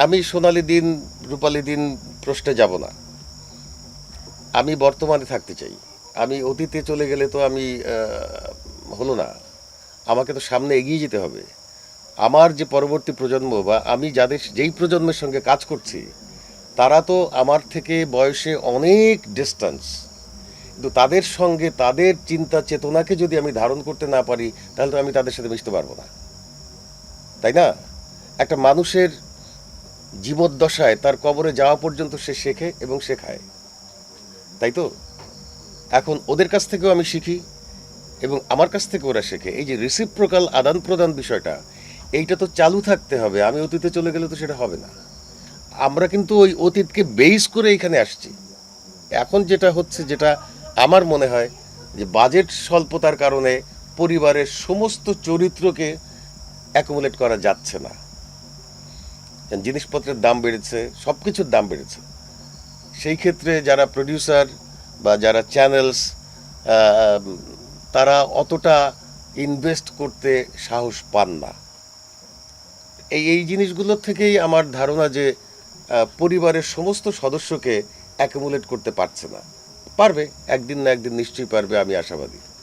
আমি সোনালী দিন রূপালী দিন প্রশ্নে যাব না। আমি বর্তমানে থাকতে চাই। আমি অতীতে চলে গেলে তো আমি হলো না। আমাকে তো সামনে এগিয়ে যেতে হবে। আমার যে পরবর্তী প্রজন্ম বা আমি যেই প্রজন্মের সঙ্গে কাজ করছি, তারা তো আমার থেকে বয়সে অনেক ডিস্টেন্স। কিন্তু তাদের সঙ্গে তাদের চিন্তা চেতনাকে যদি আমি ধারণ করতে না পারি, তাহলে তো আমি তাদের সাথে মিশতে পারবো না, তাই না? একটা মানুষের জীবদ্দশায় তার কবরে যাওয়া পর্যন্ত সে শেখে এবং শেখায়, তাই তো? এখন ওদের কাছ থেকেও আমি শিখি এবং আমার কাছ থেকে ওরা শেখে। এই যে রিসিপ্রোকাল আদান প্রদান বিষয়টা, এইটা তো চালু থাকতে হবে। আমি অতীতে চলে গেলে তো সেটা হবে না। আমরা কিন্তু ওই অতীতকে বেস করে এখানে আসছি। এখন যেটা হচ্ছে, যেটা আমার মনে হয়, যে বাজেট স্বল্পতার কারণে পরিবারের সমস্ত চরিত্রকে অ্যাকুমুলেট করা যাচ্ছে না। জিনিসপত্রের দাম বেড়েছে, সব কিছুর দাম বেড়েছে। সেই ক্ষেত্রে যারা প্রডিউসার বা যারা চ্যানেলস, তারা অতটা ইনভেস্ট করতে সাহস পান না। এই এই জিনিসগুলোর থেকেই আমার ধারণা যে পরিবারের সমস্ত সদস্যকে অ্যাকুমুলেট করতে পারছে না। পারবে, একদিন না একদিন নিশ্চয়ই পারবে, আমি আশাবাদী।